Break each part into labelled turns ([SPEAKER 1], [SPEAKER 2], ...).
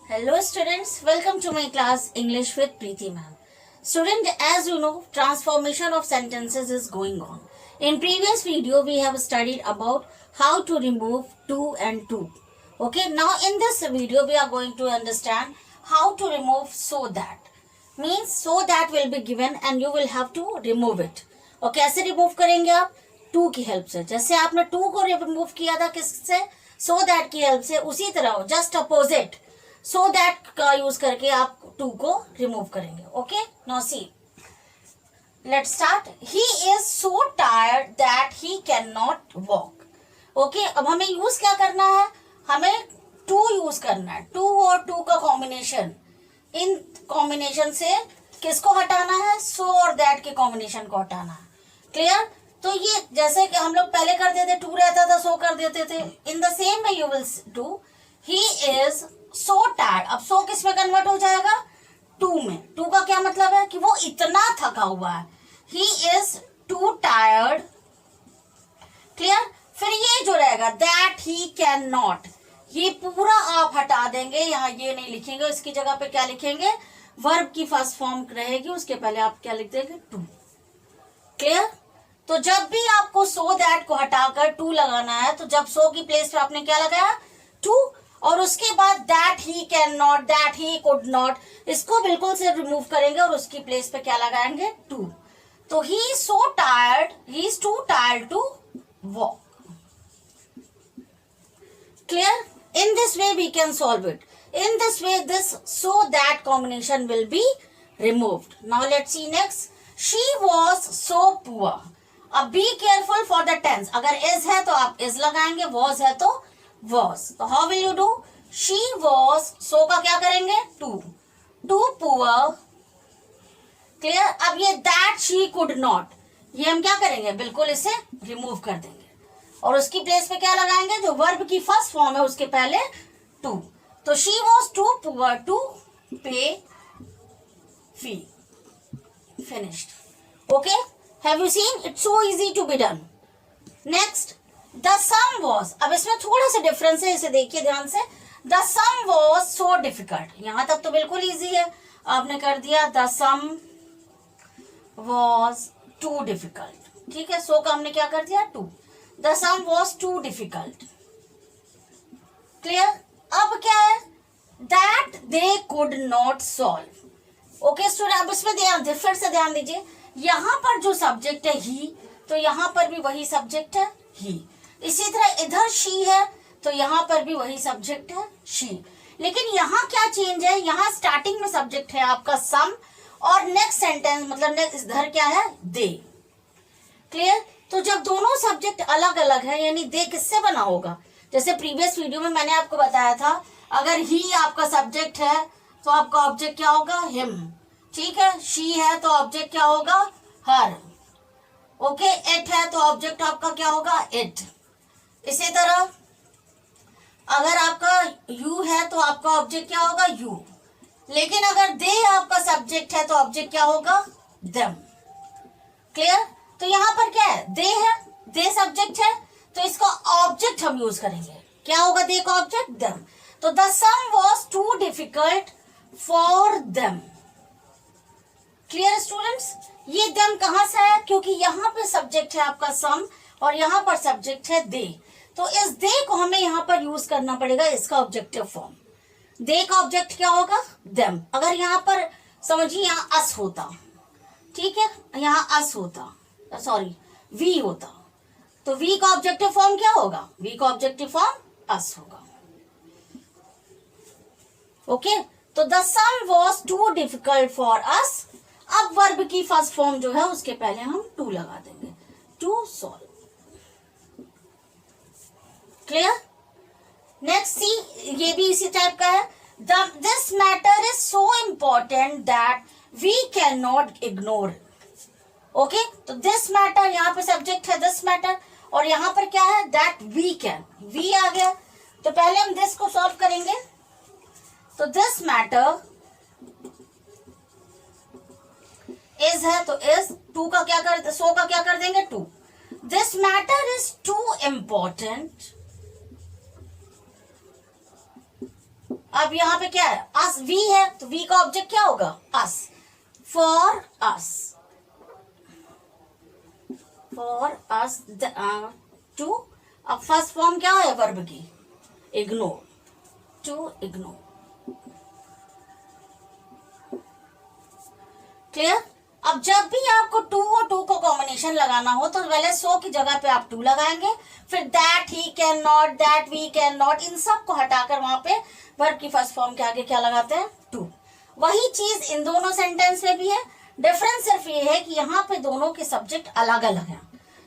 [SPEAKER 1] Hello students, welcome to my class English with Preeti ma'am. Student, as you know, transformation of sentences is going on. In previous video, we have studied about how to remove to and to. Okay, now in this video, we are going to understand how to remove so that. Means so that will be given and you will have to remove it. और कैसे remove करेंगे आप? To की help से. जैसे आपने to को remove किया था किससे? सो दैट की हेल्प से. उसी तरह जस्ट अपोजिट सो दैट का यूज करके आप टू को रिमूव करेंगे. Okay, now see, let's start. He is so tired that he can not walk. Okay, अब हमें यूज क्या करना है? हमें टू यूज करना है. टू और टू का कॉम्बिनेशन. इन कॉम्बिनेशन से किसको हटाना है? सो और दैट के कॉम्बिनेशन को हटाना है. क्लियर? तो ये जैसे कि हम लोग पहले करते थे, टू रहता था सो कर देते थे. In the same way you will do he is so tired. अब सो किस में कन्वर्ट हो जाएगा? टू में. टू का क्या मतलब है? कि वो इतना थका हुआ है. ही इज टू टायर्ड. क्लियर? फिर ये जो रहेगा दैट ही कैन नॉट, ये पूरा आप हटा देंगे. यहाँ ये नहीं लिखेंगे, इसकी जगह पे क्या लिखेंगे? वर्ब की फर्स्ट फॉर्म रहेगी, उसके पहले आप क्या लिख देंगे? टू. क्लियर? तो जब भी आपको सो दैट को हटाकर टू लगाना है, तो जब सो की प्लेस पे आपने क्या लगाया? टू. और उसके बाद that he can not, that he could not, इसको बिल्कुल से रिमूव करेंगे और उसकी प्लेस पे क्या लगाएंगे? टू. तो he is so tired, he is too tired to walk. Clear? In this way we can solve it. In this way this so that combination will be removed. Now let's see next. She was so poor. अब be careful for the tense. अगर is है तो आप is लगाएंगे, was है तो was. तो how will you do? She was, so का क्या करेंगे? to. To poor. Clear? अब ये that she could not, ये हम क्या करेंगे? बिल्कुल इसे रिमूव कर देंगे और उसकी प्लेस पे क्या लगाएंगे? जो वर्ब की फर्स्ट फॉर्म है उसके पहले टू. तो she was too poor to pay fee. Finished. Okay, have you seen? It's so easy to be done. Next, the sum was. अब इसमें थोड़ा सा डिफरेंस है, इसे देखिए ध्यान से. The sum was so difficult. यहां तक तो बिल्कुल इजी है, आपने कर दिया. The sum was too difficult. ठीक है, सो का हमने क्या कर दिया? Too. The sum was too difficult. Clear? अब क्या है? That they could not solve. Okay student, अब इसमें ध्यान, फिर से ध्यान दीजिए. यहाँ पर जो सब्जेक्ट है ही, तो यहाँ पर भी वही सब्जेक्ट है ही. इसी तरह इधर शी है, तो यहाँ पर भी वही सब्जेक्ट है शी. लेकिन यहाँ क्या चेंज है? यहाँ स्टार्टिंग में सब्जेक्ट है आपका सम और नेक्स्ट सेंटेंस मतलब नेक्स्ट इधर क्या है? दे. क्लियर? तो जब दोनों सब्जेक्ट अलग अलग है, यानी दे किससे बना होगा? जैसे प्रीवियस वीडियो में मैंने आपको बताया था, अगर ही आपका सब्जेक्ट है तो आपका ऑब्जेक्ट क्या होगा? हिम. ठीक है, शी है तो ऑब्जेक्ट क्या होगा? हर. ओके, इट है तो ऑब्जेक्ट आपका क्या होगा? इट. इसी तरह अगर आपका यू है तो आपका ऑब्जेक्ट क्या होगा? यू. लेकिन अगर दे आपका सब्जेक्ट है तो ऑब्जेक्ट क्या होगा? देम. क्लियर? तो यहाँ पर क्या है? दे है, दे सब्जेक्ट है, तो इसका ऑब्जेक्ट हम यूज करेंगे. क्या होगा दे का ऑब्जेक्ट? देम. तो the sum was too difficult for them. Clear students? ये देम कहां से है? क्योंकि यहाँ पे सब्जेक्ट है आपका सम और यहाँ पर सब्जेक्ट है दे. तो इस दे को हमें यहाँ पर यूज करना पड़ेगा, इसका ऑब्जेक्टिव फॉर्म. दे का ऑब्जेक्ट क्या होगा? देम. अगर यहाँ पर समझिए यहाँ अस होता, ठीक है, यहाँ अस होता, सॉरी वी होता, तो वी का ऑब्जेक्टिव फॉर्म क्या होगा? वी का ऑब्जेक्टिव फॉर्म अस होगा. ओके, तो the sum was too difficult for us. अब वर्ब की फर्स्ट फॉर्म जो है उसके पहले हम टू लगा देंगे. To solve. Clear? Next see, ये भी इसी टाइप का है. This matter is so important that we can not ignore. Okay, तो दिस मैटर, यहाँ पे सब्जेक्ट है दिस मैटर और यहाँ पर क्या है? That we can. वी आ गया, तो पहले हम दिस को सॉल्व करेंगे. तो दिस मैटर इज है तो इज, टू का क्या कर, सो का क्या कर देंगे? Too. This matter is too important अब यहाँ पे क्या है, अस, वी है, तो वी का ऑब्जेक्ट क्या होगा, us, for us, for us too. अब फर्स्ट फॉर्म क्या है वर्ब की, इग्नोर, टू इग्नोर। क्लियर। अब जब भी आपको टू और टू को कॉम्बिनेशन लगाना हो तो पहले सो की जगह पे आप टू लगाएंगे, फिर that he can not, that we can not, इन सब को हटाकर वहां पे वर्ब की फर्स्ट फॉर्म के आगे क्या लगाते हैं, टू। वही चीज इन दोनों सेंटेंस में भी है, डिफरेंस सिर्फ ये है कि यहाँ पे दोनों के सब्जेक्ट अलग अलग हैं।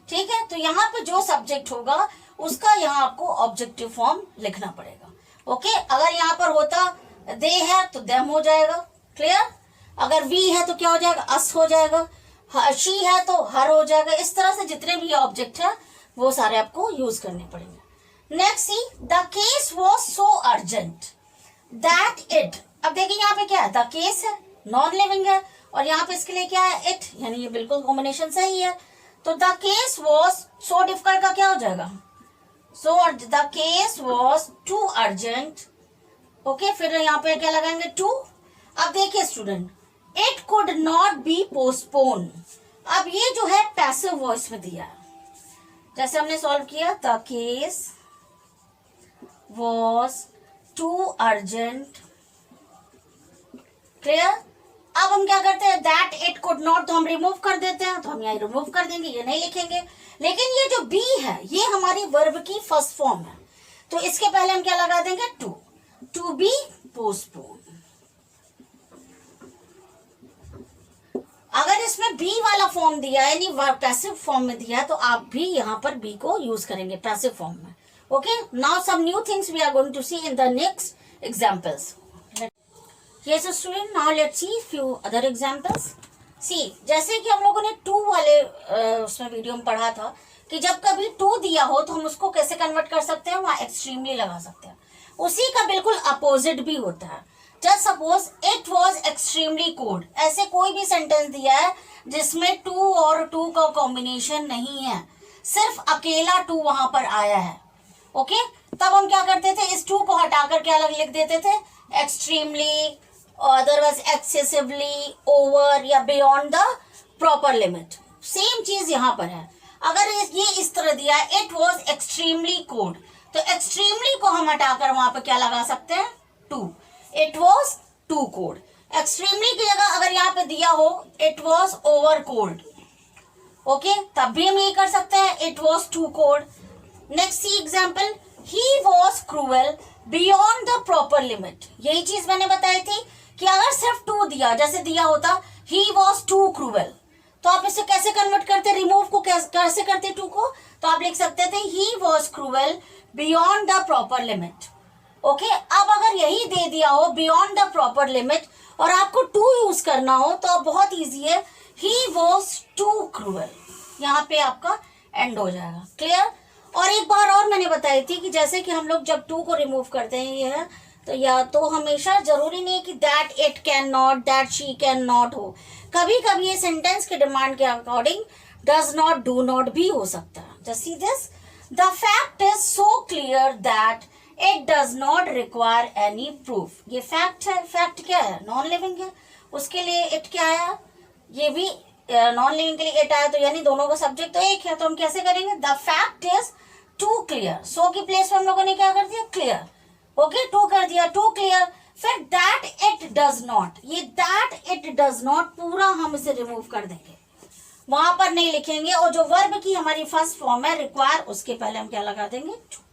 [SPEAKER 1] ठीक है, तो यहाँ पे जो सब्जेक्ट होगा उसका यहाँ आपको ऑब्जेक्टिव फॉर्म लिखना पड़ेगा। ओके, अगर यहाँ पर होता दे है तो देम हो जाएगा। क्लियर। अगर वी है तो क्या हो जाएगा, अस हो जाएगा, शी है तो हर हो जाएगा। इस तरह से जितने भी ऑब्जेक्ट है वो सारे आपको यूज करने पड़ेंगे। Next see, the case was so urgent that it. अब देखिए यहाँ पे क्या है, द केस है, नॉन लिविंग है, और यहाँ पे इसके लिए क्या है, इट, यानी ये बिल्कुल कॉम्बिनेशन सही है। तो the case was so difficult का क्या हो जाएगा, so the case was too urgent. Okay, फिर यहाँ पे क्या लगाएंगे, टू। अब देखिए student, it could not be postpone. अब ये जो है पैसिव वॉइस में दिया है, जैसे हमने सॉल्व किया, the case was too urgent. Clear. अब हम क्या करते हैं, दैट इट कुड नॉट तो हम रिमूव कर देते हैं, तो हम यहाँ रिमूव कर देंगे, ये नहीं लिखेंगे। लेकिन ये जो बी है ये हमारी वर्ब की फर्स्ट फॉर्म है, तो इसके पहले हम क्या लगा देंगे, टू, टू बी पोस्टपोन। अगर इसमें बी वाला फॉर्म दिया है, यानी पैसिव फॉर्म में दिया है, तो आप भी यहाँ पर बी को यूज करेंगे पैसिव फॉर्म में। Okay, now some new things we are going to see in the next examples. Yes student, now let's see few other examples. See, जैसे कि हम लोगों ने टू वाले उसमें वीडियो में पढ़ा था कि जब कभी टू दिया हो तो हम उसको कैसे कन्वर्ट कर सकते हैं, वहां एक्सट्रीमली लगा सकते हैं। उसी का बिल्कुल अपोजिट भी होता है। Just suppose it was extremely cold. ऐसे कोई भी सेंटेंस दिया है जिसमें टू और टू का कॉम्बिनेशन नहीं है, सिर्फ अकेला टू वहां पर आया है। ओके, तब हम क्या करते थे, इस टू को हटाकर क्या अलग लिख देते थे, एक्सट्रीमली, अदरवाइज एक्सेसिवली, ओवर या beyond the proper limit. Same चीज यहाँ पर है। अगर ये इस तरह दिया है, इट वॉज एक्सट्रीमली कोल्ड, तो एक्सट्रीमली को हम हटाकर वहां पर क्या लगा सकते हैं, too, it was too cold. Extremely की जगह अगर यहाँ पे दिया हो it was over cold, okay, तब भी हम ये कर सकते हैं, it was too cold. Next see example, he was cruel beyond the proper limit. यही चीज मैंने बताई थी कि अगर सिर्फ टू दिया, जैसे दिया होता ही वॉज टू क्रूअल, तो आप इसे कैसे कन्वर्ट करते, रिमूव को कैसे करते टू को, तो आप लिख सकते थे ही was cruel beyond the proper limit. Okay, अब अगर यही दे दिया हो बियॉन्ड द प्रॉपर लिमिट और आपको टू यूज करना हो तो बहुत इजी है, ही वॉज टू क्रूअल, यहाँ पे आपका एंड हो जाएगा। क्लियर। और एक बार और मैंने बताई थी कि जैसे कि हम लोग जब टू को रिमूव करते हैं, ये है, तो या तो हमेशा जरूरी नहीं कि that it can not, that she can not हो। कभी कभी ये सेंटेंस के डिमांड के according does not, do not भी हो सकता है। Just see this, the fact is so clear that it does not require any proof. ये फैक्ट है, फैक्ट क्या है, नॉन लिविंग है, उसके लिए इट क्या आया, ये भी नॉन लिविंग के लिए इट आया, तो यानी दोनों का सब्जेक्ट तो एक है, तो हम कैसे करेंगे, the fact is too clear. So की प्लेस में हम लोगों ने क्या कर दिया, क्लियर। ओके, टू कर दिया, टू क्लियर। फिर दैट इट डज नॉट, ये दैट इट डज नॉट पूरा हम इसे रिमूव कर देंगे, वहां पर नहीं लिखेंगे, और जो वर्ब की हमारी फर्स्ट फॉर्म है रिक्वायर, उसके पहले हम क्या लगा देंगे, to.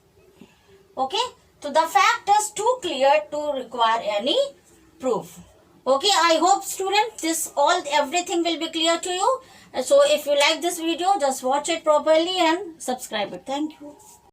[SPEAKER 1] Okay, so the fact is too clear to require any proof. Okay, I hope student everything will be clear to you. So if you like this video, just watch it properly and subscribe it. Thank you.